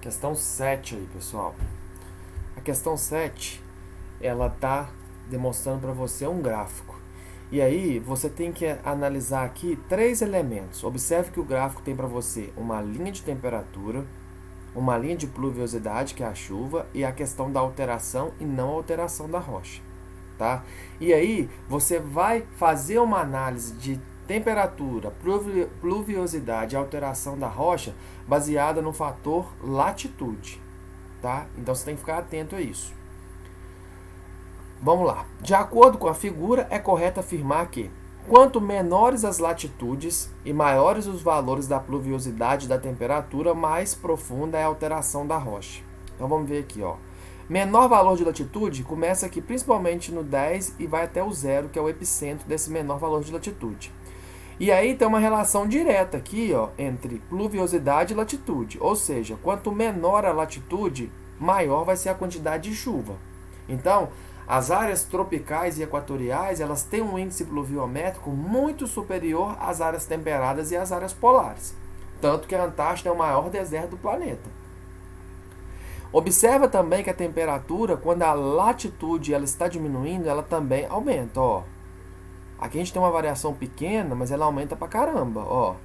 Questão 7 aí, pessoal. A questão 7, ela tá demonstrando para você um gráfico. E aí, você tem que analisar aqui três elementos. Observe que o gráfico tem para você uma linha de temperatura, uma linha de pluviosidade, que é a chuva, e a questão da alteração e não alteração da rocha. Tá? E aí, você vai fazer uma análise de temperatura, pluviosidade e alteração da rocha baseada no fator latitude. Tá? Então, você tem que ficar atento a isso. Vamos lá. De acordo com a figura, é correto afirmar que quanto menores as latitudes e maiores os valores da pluviosidade e da temperatura, mais profunda é a alteração da rocha. Então vamos ver aqui, ó. Menor valor de latitude começa aqui principalmente no 10 e vai até o 0, que é o epicentro desse menor valor de latitude. E aí tem uma relação direta aqui, ó, entre pluviosidade e latitude. Ou seja, quanto menor a latitude, maior vai ser a quantidade de chuva. Então, as áreas tropicais e equatoriais, elas têm um índice pluviométrico muito superior às áreas temperadas e às áreas polares. Tanto que a Antártida é o maior deserto do planeta. Observa também que a temperatura, quando a latitude ela está diminuindo, ela também aumenta. Ó. Aqui a gente tem uma variação pequena, mas ela aumenta pra caramba. Ó.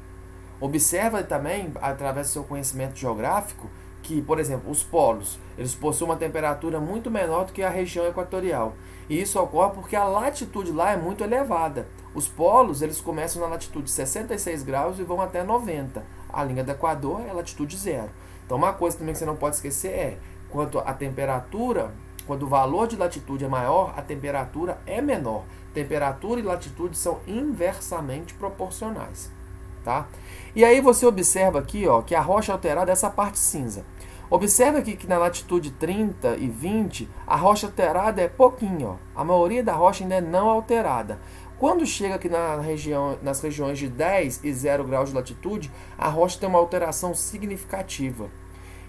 Observa também, através do seu conhecimento geográfico, que, por exemplo, os polos, eles possuem uma temperatura muito menor do que a região equatorial. E isso ocorre porque a latitude lá é muito elevada. Os polos, eles começam na latitude 66 graus e vão até 90. A linha do Equador é a latitude zero. Então, uma coisa também que você não pode esquecer é, quanto a temperatura, quando o valor de latitude é maior, a temperatura é menor. Temperatura e latitude são inversamente proporcionais. Tá? E aí você observa aqui, ó, que a rocha alterada é essa parte cinza. Observa aqui que na latitude 30 e 20, a rocha alterada é pouquinho. Ó. A maioria da rocha ainda é não alterada. Quando chega aqui nas regiões de 10 e 0 graus de latitude, a rocha tem uma alteração significativa.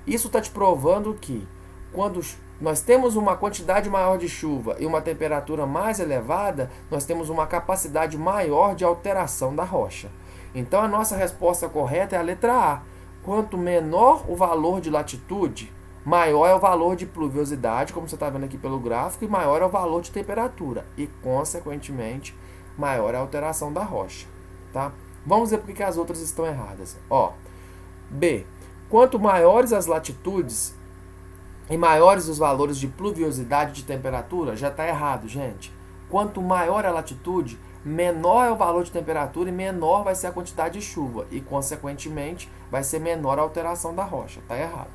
Isso está te provando que quando nós temos uma quantidade maior de chuva e uma temperatura mais elevada, nós temos uma capacidade maior de alteração da rocha. Então, a nossa resposta correta é a letra A. Quanto menor o valor de latitude, maior é o valor de pluviosidade, como você está vendo aqui pelo gráfico, e maior é o valor de temperatura. E, consequentemente, maior é a alteração da rocha. Tá? Vamos ver por que as outras estão erradas. Ó, B. Quanto maiores as latitudes e maiores os valores de pluviosidade e de temperatura, já está errado, gente. Quanto maior a latitude, menor é o valor de temperatura e menor vai ser a quantidade de chuva. E, consequentemente, vai ser menor a alteração da rocha. Está errado.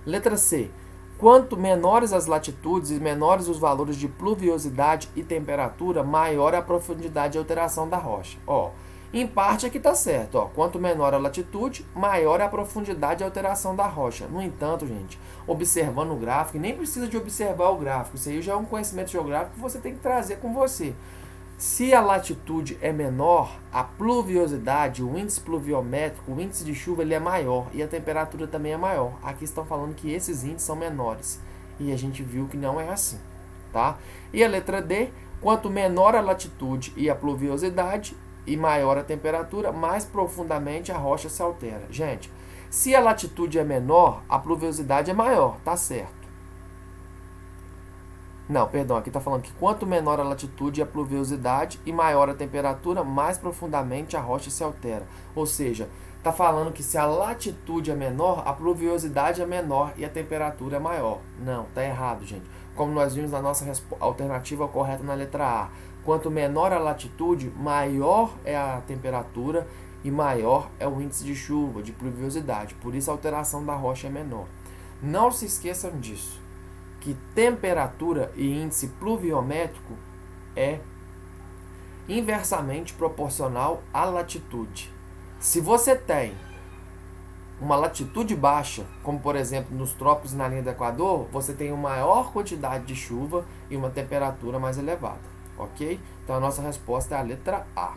Letra C. Quanto menores as latitudes e menores os valores de pluviosidade e temperatura, maior é a profundidade de alteração da rocha. Ó, em parte aqui está certo. Ó, quanto menor a latitude, maior é a profundidade de alteração da rocha. No entanto, gente, observando o gráfico, e nem precisa de observar o gráfico, isso aí já é um conhecimento geográfico que você tem que trazer com você. Se a latitude é menor, a pluviosidade, o índice pluviométrico, o índice de chuva, ele é maior e a temperatura também é maior. Aqui estão falando que esses índices são menores e a gente viu que não é assim, tá? E a letra D, quanto menor a latitude e a pluviosidade e maior a temperatura, mais profundamente a rocha se altera. Gente, se a latitude é menor, a pluviosidade é maior, tá certo? Não, perdão, aqui está falando que quanto menor a latitude e a pluviosidade e maior a temperatura, mais profundamente a rocha se altera. Ou seja, está falando que se a latitude é menor, a pluviosidade é menor e a temperatura é maior. Não, está errado, gente. Como nós vimos na nossa alternativa correta na letra A. Quanto menor a latitude, maior é a temperatura e maior é o índice de chuva, de pluviosidade. Por isso a alteração da rocha é menor. Não se esqueçam disso, que temperatura e índice pluviométrico é inversamente proporcional à latitude. Se você tem uma latitude baixa, como por exemplo nos trópicos na linha do Equador, você tem uma maior quantidade de chuva e uma temperatura mais elevada, ok? Então a nossa resposta é a letra A.